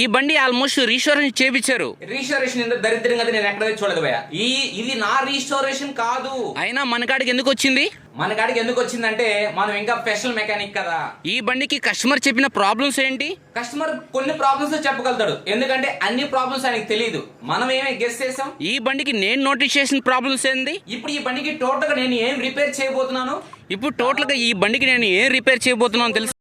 ఈ బండి almost restoration చేయించారు. రీస్టోరేషన్ ఎంత దరిద్రంగా నేను ఎక్కడ చూడదు భయ్యా. ఇది నా రీస్టోరేషన్ కాదు. అయినా మన కాడికి ఎందుకు వచ్చింది? మన కాడికి ఎందుకు వచ్చిందంటే మనం ఇంకా స్పెషల్ మెకానిక్ కదా. ఈ బండికి కస్టమర్ చెప్పిన ప్రాబ్లమ్స్ ఏంటి? కస్టమర్ కొన్ని ప్రాబ్లమ్స్ చెప్పగలుగుతాడు, ఎందుకంటే అన్ని ప్రాబ్లమ్స్ ఆయనకి తెలియదు. మనం ఏమే గెస్ చేసాం. ఈ బండికి నేను నోటీస్ చేసిన ప్రాబ్లమ్స్ ఏంది? ఇప్పుడు ఈ బండికి టోటల్ గా నేను ఏం రిపేర్ చేయబోతున్నాను. ఇప్పుడు టోటల్ గా ఈ బండికి నేను ఏం రిపేర్ చేయబోతున్నాను తెలుసు?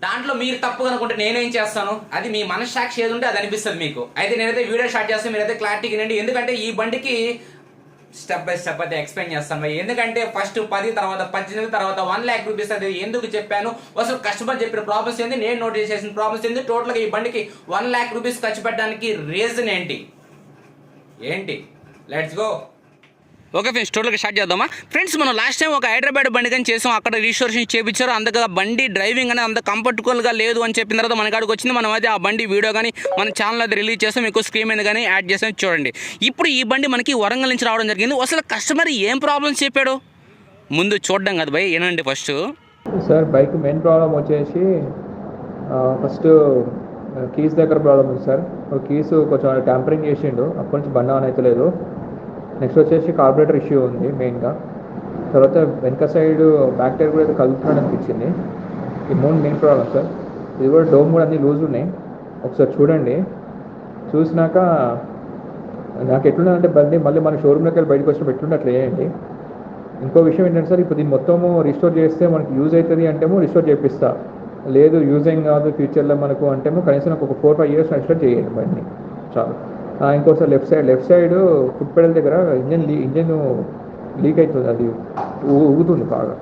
దాంట్లో మీరు తప్పు అనుకుంటే నేనేం చేస్తాను, అది మీ మనస్సాక్షి ఏది ఉంటే అది అనిపిస్తుంది మీకు. అయితే నేనైతే వీడియో స్టార్ట్ చేస్తాను, మీరైతే క్లారిటీ వినండి. ఎందుకంటే ఈ బండికి స్టెప్ బై స్టెప్ అయితే ఎక్స్ప్లెయిన్ చేస్తాను. ఎందుకంటే ఫస్ట్ 10 తర్వాత 18 తర్వాత 1 lakh రూపీస్ అది ఎందుకు చెప్పాను, అసలు కస్టమర్ చెప్పిన ప్రాబ్లమ్స్ ఏంది, నేను నోటీస్ చేసిన ప్రాబ్లమ్స్ ఏంది, టోటల్ గా ఈ బండికి 1 lakh రూపీస్ ఖర్చు పెట్టడానికి రీజన్ ఏంటి. Let's go. ఓకే ఫ్రెండ్స్, టోటల్గా స్టార్ట్ చేద్దామా? ఫ్రెండ్స్, మనం లాస్ట్ టైం ఒక హైదరాబాద్ బండి కానీ చేసాం, అక్కడ రిజిస్ట్రేషన్ చేయించారు. అందుకే బండి డ్రైవింగ్ అనేది అంత కంఫర్టబుల్గా లేదు అని చెప్పిన తర్వాత మన కాడికి వచ్చింది. మనం అయితే ఆ బండి వీడియో కానీ మన ఛానల్ అయితే రిలీజ్ చేస్తాం, మీకు స్క్రీన్ మీద కానీ యాడ్ చేస్తాం, చూడండి. ఇప్పుడు ఈ బండి మనకి వరంగల్ నుంచి రావడం జరిగింది. అసలు కస్టమర్ ఏం ప్రాబ్లమ్స్ చెప్పాడు ముందు చూడడం కదా భయ్, ఏనండి first. Sir, bike main problem వచ్చేసి ఫస్ట్ కీస్ దగ్గర ప్రాబ్లం ఉంది సార్. కీస్ కొంచెం ట్యాంపరింగ్ చేసిండు, అప్పటి నుంచి బండి ఆన్ అయితే లేదు. నెక్స్ట్ వచ్చేసి కార్బొరేటర్ ఇష్యూ ఉంది మెయిన్గా. తర్వాత వెనక సైడ్ బ్యాక్ టైర్ కూడా అయితే కలుగుతున్నాడు అనిపించింది. ఈ 3 మెయిన్ ప్రాబ్లమ్ సార్. ఇది కూడా డోమ్ కూడా అన్నీ లూజ్ ఉన్నాయి, ఒకసారి చూడండి. చూసినాక నాకు ఎట్లున్నదంటే బండి మళ్ళీ మన షోరూమ్లోకి వెళ్ళి బయటకు వచ్చినప్పుడు ఎట్లుంటే అట్లా వేయండి. ఇంకో విషయం ఏంటంటే సార్, ఇప్పుడు దీన్ని మొత్తము రిస్టోర్ చేస్తే మనకి యూజ్ అవుతుంది అంటేమో రిస్టోర్ చేపిస్తా, లేదు యూజింగ్ కాదు ఫ్యూచర్లో మనకు అంటేమో కనీసం నాకు ఒక 4-5 years రిస్టోర్ చేయండి బండిని చాలు. ఇంకోసారి లెఫ్ట్ సైడ్ ఫుట్ పెడల్ దగ్గర ఇంజన్ లీక్ అవుతుంది, అది ఊగుతుంది బాగా.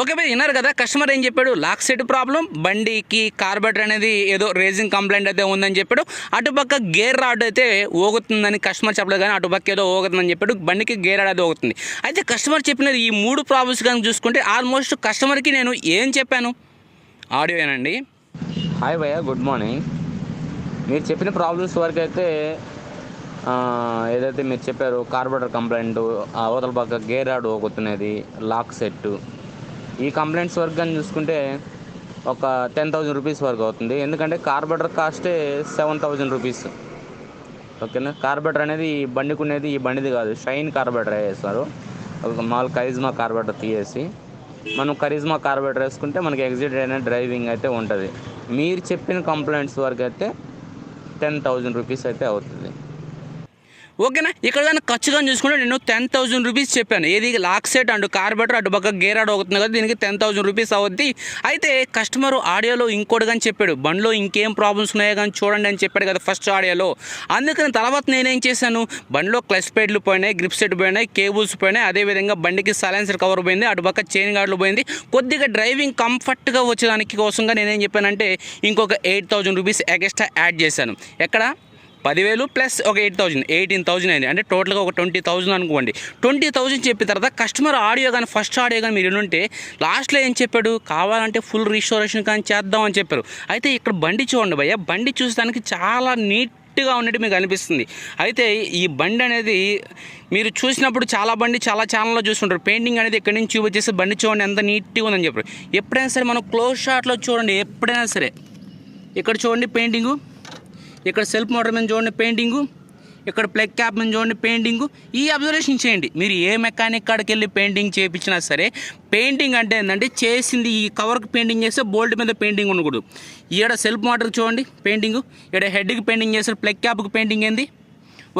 ఓకే భయ్, విన్నారు కదా కస్టమర్ ఏం చెప్పాడు? లాక్ సెట్ ప్రాబ్లం, బండికి కార్బొరేటర్ అనేది ఏదో రేజింగ్ కంప్లైంట్ అయితే ఉందని చెప్పాడు. అటుపక్క గేర్ రాడ్ అయితే ఊగుతుందని కస్టమర్ చెప్పలేదు, కానీ అటుపక్క ఏదో ఊగుతుందని చెప్పాడు. బండికి గేర్ రాడ్ అయితే ఊగుతుంది. అయితే కస్టమర్ చెప్పిన ఈ 3 ప్రాబ్లమ్స్ కానీ చూసుకుంటే ఆల్మోస్ట్ కస్టమర్కి నేను ఏం చెప్పాను ఆడియో ఏనండి. హాయ్ భయ్య, గుడ్ మార్నింగ్. మీరు చెప్పిన ప్రాబ్లమ్స్ వరకు అయితే ఏదైతే మీరు చెప్పారో కార్బొరేటర్ కంప్లైంట్, అవతల పక్క గేర్ రాడ్ ఊగుతున్నది, లాక్ సెట్, ఈ కంప్లైంట్స్ వరకు కానీ చూసుకుంటే ఒక 10,000 రూపీస్ వరకు అవుతుంది. ఎందుకంటే కార్బొరేటర్ కాస్టే 7,000 రూపీస్. ఓకేనా. కార్బొరేటర్ అనేది ఈ బండికి ఉన్నది, ఈ బండిది కాదు, షైన్ కార్బొరేటర్ వేస్తారు. ఒక మాల్ కరిజ్మా కార్బొరేటర్ తీసేసి మనం కరిజ్మా కార్బొరేటర్ వేసుకుంటే మనకి ఎగ్జిట్ అయిన డ్రైవింగ్ అయితే ఉంటుంది. మీరు చెప్పిన కంప్లైంట్స్ వరకు అయితే 10,000 రూపీస్ అయితే అవుతుంది. ఓకేనా. ఇక్కడ కానీ ఖర్చుగా చూసుకుంటే నేను 10,000 రూపీస్ చెప్పాను. ఏది లాక్ సెట్ అండ్ కార్బొరేటర్ అటు పక్క గేర్ ఆడ్ అవుతుంది కదా, దీనికి 10,000 రూపీస్ అవుద్ది. అయితే కస్టమర్ ఆడియోలో ఇంకోటి కానీ చెప్పాడు, బండిలో ఇంకేం ప్రాబ్లమ్స్ ఉన్నాయో కానీ చూడండి అని చెప్పాడు కదా ఫస్ట్ ఆడియోలో. అందుకని తర్వాత నేనేం చేశాను, బండిలో క్లచ్ ప్లేట్లు పోయినాయి, గ్రిప్ సెట్ పోయినాయి, కేబుల్స్ పోయినాయి, అదేవిధంగా బండికి సైలెన్సర్ కవర్ పోయింది, అటు పక్క చైన్ గార్డులు పోయింది. కొద్దిగా డ్రైవింగ్ కంఫర్ట్గా వచ్చేదానికి కోసంగా నేనేం చెప్పానంటే ఇంకొక 8,000 రూపీస్ ఎక్స్ట్రా యాడ్ చేశాను. ఎక్కడ 10,000 ప్లస్ ఒక 8,000 18,000 అయింది. అంటే టోటల్గా ఒక 20,000 అనుకోండి. 20,000 చెప్పిన తర్వాత కస్టమర్ ఆడియో కానీ ఫస్ట్ ఆడియో కానీ మీరు ఉంటే లాస్ట్లో ఏం చెప్పాడు, కావాలంటే ఫుల్ రిస్టోరేషన్ కానీ చేద్దామని చెప్పారు. అయితే ఇక్కడ బండి చూడండి భయ్య, బండి చూసడానికి చాలా నీట్గా ఉన్నట్టు మీకు అనిపిస్తుంది. అయితే ఈ బండి అనేది మీరు చూసినప్పుడు చాలా బండి చాలా ఛానల్లో చూస్తుంటారు, పెయింటింగ్ అనేది ఎక్కడి నుంచి చూపించేసి బండి చూడండి ఎంత నీట్గా ఉందని చెప్పారు. ఎప్పుడైనా సరే మనం క్లోజ్ షాట్లో చూడండి, ఎప్పుడైనా సరే ఇక్కడ చూడండి పెయింటింగు, ఇక్కడ సెల్ఫ్ మోటార్ మీద చూడండి పెయింటింగు, ఇక్కడ ప్లగ్ క్యాప్ మీద చూడండి పెయింటింగు. ఈ అబ్జర్వేషన్ చేయండి. మీరు ఏ మెకానిక్ కాడికి వెళ్ళి పెయింటింగ్ చేయించినా సరే, పెయింటింగ్ అంటే ఏంటంటే చేసింది ఈ కవర్కి పెయింటింగ్ చేస్తే బోల్ట్ మీద పెయింటింగ్ ఉండకూడదు. ఇక్కడ సెల్ఫ్ మోటార్కి చూడండి పెయింటింగు, ఇక్కడ హెడ్కి పెయింటింగ్ చేస్తారు, ప్లగ్ క్యాప్కి పెయింటింగ్ ఏంది,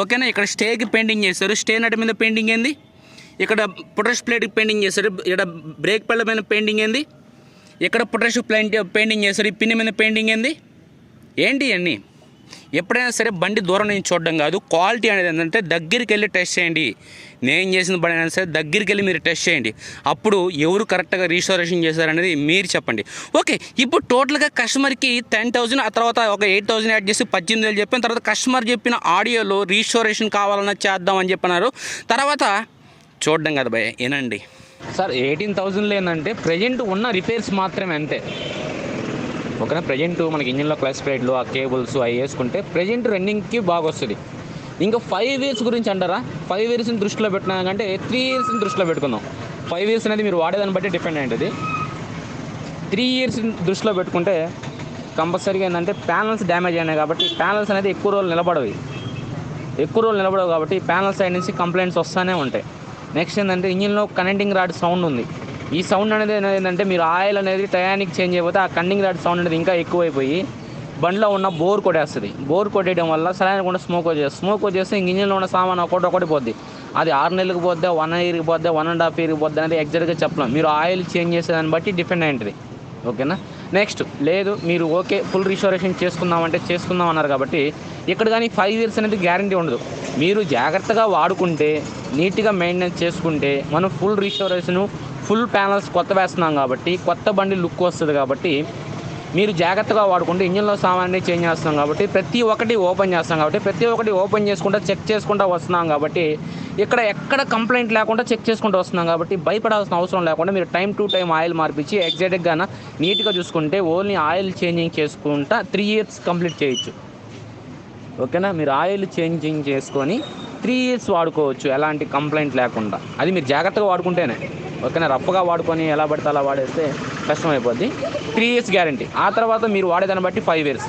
ఓకేనా. ఇక్కడ స్టేకి పెయింటింగ్ చేస్తారు, స్టే నట్ మీద పెయింటింగ్ ఏంది, ఇక్కడ పుట్రస్ ప్లేట్కి పెయింటింగ్ చేస్తారు, ఇక్కడ బ్రేక్ పెళ్ళ మీద పెయింటింగ్ ఏంది, ఇక్కడ పుట్రస్ పెయింటింగ్ చేస్తారు, ఈ పిన్ మీద పెయింటింగ్ ఏంటి అన్నీ. ఎప్పుడైనా సరే బండి దూరం నుంచి చూడడం కాదు, క్వాలిటీ అనేది ఏంటంటే దగ్గరికి వెళ్ళి టెస్ట్ చేయండి. నేను చేసిన బండి అయినా సరే దగ్గరికి వెళ్ళి మీరు టెస్ట్ చేయండి, అప్పుడు ఎవరు కరెక్ట్గా రిస్టోరేషన్ చేశారనేది మీరు చెప్పండి. ఓకే, ఇప్పుడు టోటల్గా కస్టమర్కి 10,000, ఆ తర్వాత ఒక 8,000 యాడ్ చేసి 18,000 చెప్పిన తర్వాత కస్టమర్ చెప్పిన ఆడియోలో రిస్టోరేషన్ కావాలన్నా చేద్దామని చెప్పినారు. తర్వాత చూడడం కదా భయ, ఏనండి సార్ 18,000 ఏంటంటే ప్రజెంట్ ఉన్న రిపేర్స్ మాత్రమే, అంతే. ఓకేనా. ప్రజెంట్ మనకి ఇంజిన్లో క్లచ్ ప్లేట్లు, ఆ కేబుల్స్ అవి వేసుకుంటే ప్రజెంట్ రన్నింగ్కి బాగా వస్తుంది. ఇంకా 5 years గురించి అంటారా, 5 yearsని దృష్టిలో పెట్టినా కంటే 3 yearsని దృష్టిలో పెట్టుకుందాం. 5 ఇయర్స్ అనేది మీరు వాడేదాన్ని బట్టి డిపెండ్ అయ్యింది. 3 ఇయర్స్ దృష్టిలో పెట్టుకుంటే కంపల్సరీగా ఏంటంటే ప్యానల్స్ డ్యామేజ్ అయినాయి కాబట్టి ప్యానల్స్ అనేది ఎక్కువ రోజులు నిలబడవు కాబట్టి ప్యానల్ సైడ్ నుంచి కంప్లైంట్స్ వస్తూనే ఉంటాయి. నెక్స్ట్ ఏంటంటే ఇంజిన్లో కనెక్టింగ్ రాడ్ సౌండ్ ఉంది. ఈ సౌండ్ అనేది ఏంటంటే మీరు ఆయిల్ అనేది టయానికి చేంజ్ అయిపోతే ఆ కనెక్టింగ్ రాడ్ సౌండ్ అనేది ఇంకా ఎక్కువైపోయి బండిలో ఉన్న బోర్ కొట్టేస్తుంది. బోర్ కొట్టేయడం వల్ల సరైన స్మోక్ వచ్చేస్తే ఇంజిన్లో ఉన్న సామాన్ ఒకటి పోద్ది. అది 6 నెలలకు పోద్దా, 1 ఇయర్కి పోద్దా, 1.5 ఇయర్కి పోద్దా అనేది ఎగ్జాక్ట్గా చెప్పలేం. మీరు ఆయిల్ చేంజ్ చేసేదాన్ని బట్టి డిపెండ్ అయ్యింది. ఓకేనా. నెక్స్ట్ లేదు మీరు ఓకే ఫుల్ రిస్టోరేషన్ చేసుకుందాం అన్నారు కాబట్టి ఇక్కడ కానీ 5 ఇయర్స్ అనేది గ్యారంటీ ఉండదు. మీరు జాగ్రత్తగా వాడుకుంటే, నీట్గా మెయింటెనెన్స్ చేసుకుంటే మనం ఫుల్ రిస్టోరేషను, ఫుల్ ప్యానల్స్ కొత్త వేస్తున్నాం కాబట్టి కొత్త బండి లుక్ వస్తుంది కాబట్టి మీరు జాగ్రత్తగా వాడుకుంటే ఇంజిన్లో సామాన్ని చేంజ్ చేస్తున్నాం కాబట్టి ప్రతి ఒక్కటి ఓపెన్ చేస్తాం కాబట్టి ప్రతి ఒక్కటి ఓపెన్ చేసుకుంటూ చెక్ చేసుకుంటూ వస్తున్నాం కాబట్టి ఎక్కడ కంప్లైంట్ లేకుండా చెక్ చేసుకుంటూ వస్తున్నాం కాబట్టి భయపడాల్సిన అవసరం లేకుండా మీరు టైం టు టైం ఆయిల్ మార్పించి ఎగ్జాక్ట్గా నీట్గా చూసుకుంటే ఓన్లీ ఆయిల్ చేంజింగ్ చేసుకుంటా 3 ఇయర్స్ కంప్లీట్ చేయొచ్చు. ఓకేనా. మీరు ఆయిల్ చేంజింగ్ చేసుకొని 3 ఇయర్స్ వాడుకోవచ్చు ఎలాంటి కంప్లైంట్ లేకుండా. అది మీరు జాగ్రత్తగా వాడుకుంటేనే. ఓకేనా. రఫ్గా వాడుకొని ఎలా పడితే అలా వాడేస్తే కష్టమైపోద్ది. 3 ఇయర్స్ గ్యారంటీ. ఆ తర్వాత మీరు వాడేదాన్ని బట్టి 5 ఇయర్స్.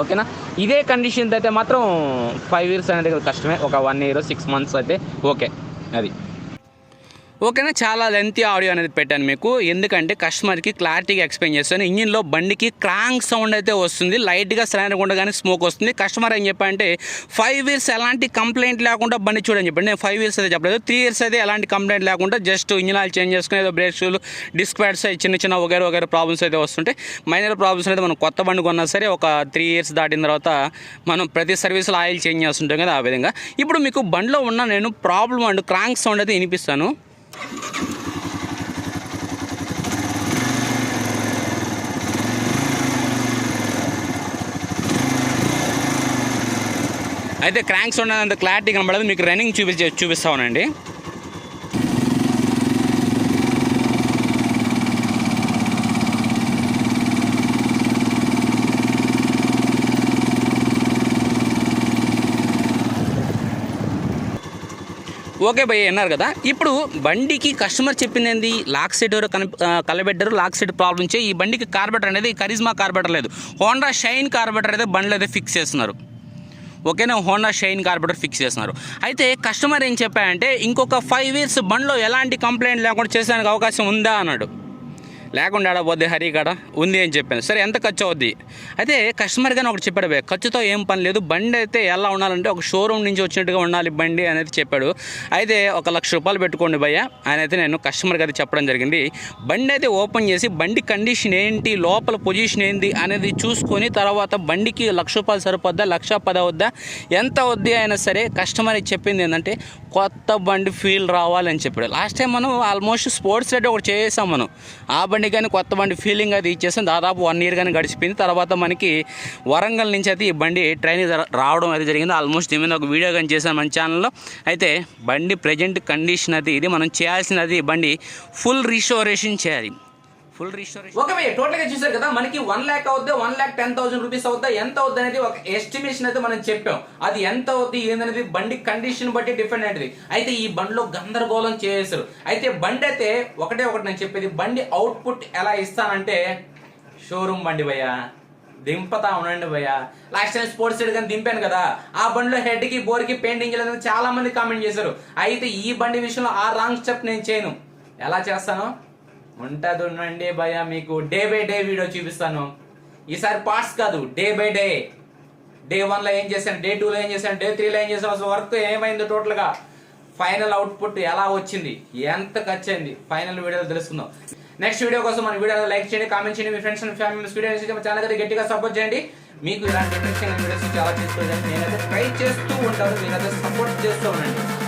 ఓకేనా. ఇదే కండిషన్ అయితే మాత్రం 5 ఇయర్స్ అనేది కష్టమే. ఒక 1 ఇయర్ 6 మంత్స్ అయితే ఓకే. అది ఓకేనా. చాలా లెంతీ ఆడియో అనేది పెట్టాను మీకు, ఎందుకంటే కస్టమర్కి క్లారిటీగా ఎక్స్ప్లెయిన్ చేస్తాను. ఇంజిన్లో బండికి క్రాంక్ సౌండ్ అయితే వస్తుంది, లైట్గా సిలిండర్ గుండగానే స్మోక్ వస్తుంది. కస్టమర్ ఏం చెప్పారంటే 5 ఇయర్స్ ఎలాంటి కంప్లైంట్ లేకుండా బండి చూడని చెప్పండి. నేను 5 ఇయర్స్ అయితే చెప్పలేదు, 3 ఇయర్స్ అయితే ఎలాంటి కంప్లైంట్ లేకుండా జస్ట్ ఇంజిన్ ఆయిల్ చేంజ్ చేసుకుని ఏదో బ్రేక్ షూలు, డిస్క్ ప్యాడ్స్ చిన్న వగేరే ప్రాబ్లమ్స్ అయితే వస్తుంటే మైనర్ ప్రాబ్లమ్స్ అయితే మనం కొత్త బండి కొన్నా సరే ఒక 3 ఇయర్స్ దాటిన తర్వాత మనం ప్రతి సర్వీస్లో ఆయిల్ చేంజ్ చేస్తుంటాం కదా, ఆ విధంగా. ఇప్పుడు మీకు బండిలో ఉన్న నేను ప్రాబ్లమ్ అండ్ క్రాంక్ సౌండ్ అయితే వినిపిస్తాను. అయితే క్రాంక్ సౌండ్ అంత క్లారిటీ కనబడదు, మీకు రన్నింగ్ చూపిస్తానండి. ఓకే భయ్య అన్నారు కదా. ఇప్పుడు బండికి కస్టమర్ చెప్పింది ఏంది, లాక్ సెట్ ఎవరో కలబెట్టారు, లాక్ సెట్ ప్రాబ్లమ్ ఈ బండికి కార్బెటర్ అనేది కరిజ్మా కార్బెటర్ లేదు, హోండా షైన్ కార్బెటర్ అయితే బండిలో అయితే ఫిక్స్ చేస్తున్నారు. ఓకేనా. హోండా షైన్ కార్బెటర్ ఫిక్స్ చేస్తున్నారు. అయితే కస్టమర్ ఏం చెప్పారంటే ఇంకొక 5 ఇయర్స్ బండిలో ఎలాంటి కంప్లైంట్ లేకుండా చేసేందుకు అవకాశం ఉందా అన్నాడు. లేకుండా ఆడబోద్ది హరి కాడ ఉంది అని చెప్పాను. సరే ఎంత ఖర్చు అవుద్ది అయితే కస్టమర్ కానీ ఒకటి చెప్పాడు, భయ్య ఖర్చుతో ఏం పని లేదు, బండి అయితే ఎలా ఉండాలంటే ఒక షోరూమ్ నుంచి వచ్చినట్టుగా ఉండాలి బండి అనేది చెప్పాడు. అయితే 1 లక్ష రూపాయలు పెట్టుకోండి భయ్య అని అయితే నేను కస్టమర్కి అయితే చెప్పడం జరిగింది. బండి అయితే ఓపెన్ చేసి బండి కండిషన్ ఏంటి, లోపల పొజిషన్ ఏంటి అనేది చూసుకొని తర్వాత బండికి 1 లక్ష రూపాయలు సరిపోద్దా, 1,10,000 అవుద్దా, ఎంత అవుద్ది అయినా సరే కస్టమర్కి చెప్పింది ఏంటంటే కొత్త బండి ఫీల్ రావాలని చెప్పాడు. లాస్ట్ టైం మనం ఆల్మోస్ట్ స్పోర్ట్స్ రేట్ ఒకటి చేసాం మనం, ఆ బండి కానీ కొత్త బండి ఫీలింగ్ అది ఇచ్చేసాం. దాదాపు 1 ఇయర్ కానీ గడిచిపోయింది. తర్వాత మనకి వరంగల్ నుంచి అయితే ఈ బండి ట్రైనింగ్ రావడం అయితే జరిగింది. ఆల్మోస్ట్ దీని మీద ఒక వీడియో కానీ చేశాను మన ఛానల్లో. అయితే బండి ప్రజెంట్ కండిషన్ అది ఇది మనం చేయాల్సినది, బండి ఫుల్ రిస్టోరేషన్ చేయాలి. Full restoration. ఓకే భయ్య, టోటల్ గా చూసారు కదా, మనకి 1 lakh అవుద్దా, 1,10,000 రూపీస్ అవుద్దా, ఎంత అవుద్ది అనేది ఒక ఎస్టిమేషన్ అయితే మనం చెప్పాం. అది ఎంత అవుద్ది ఏందనేది బండి కండిషన్ బట్టి డిఫరెంట్ అనేది. అయితే ఈ బండిలో గందరగోళం చేశారు. అయితే బండి అయితే ఒకటే నేను చెప్పేది, బండి అవుట్పుట్ ఎలా ఇస్తానంటే షోరూమ్ బండి భయ్య, దింపతా ఉండండి భయ్య. లాస్ట్ టైం స్పోర్ట్స్ సైడ్ కానీ దింపాను కదా, ఆ బండిలో హెడ్ కి బోర్ కి పెయింటింగ్ చేయలేదు చాలా మంది కామెంట్ చేశారు. అయితే ఈ బండి విషయంలో ఆ రాంగ్ స్టెప్ నేను చేయను. ఎలా చేస్తాను ఉంటుంది ఉండండి భయ, మీకు డే బై డే వీడియో చూపిస్తాను. ఈసారి పార్ట్స్ కాదు, డే బై డే. డే 1లో ఏం చేశాను, డే 2లో ఏం చేశాను, డే 3లో ఏం చేశాను, అసలు వర్క్ ఏమైంది, టోటల్గా ఫైనల్ అవుట్పుట్ ఎలా వచ్చింది, ఎంత ఖర్చు అయింది, ఫైనల్ వీడియోలో తెలుసుకుందాం. నెక్స్ట్ వీడియో కోసం మన వీడియో లైక్ చేయండి, కామెంట్ చేయండి, మీ friends and family video channel అయితే గట్టిగా సపోర్ట్ చేయండి. మీకు ఇలాంటి ఇంట్రెస్టింగ్ వీడియోస్ చాలా చేసుకోవాలి, నేనైతే ట్రై చేస్తూ ఉంటాను, మీరైతే సపోర్ట్ చేస్తూ ఉండండి.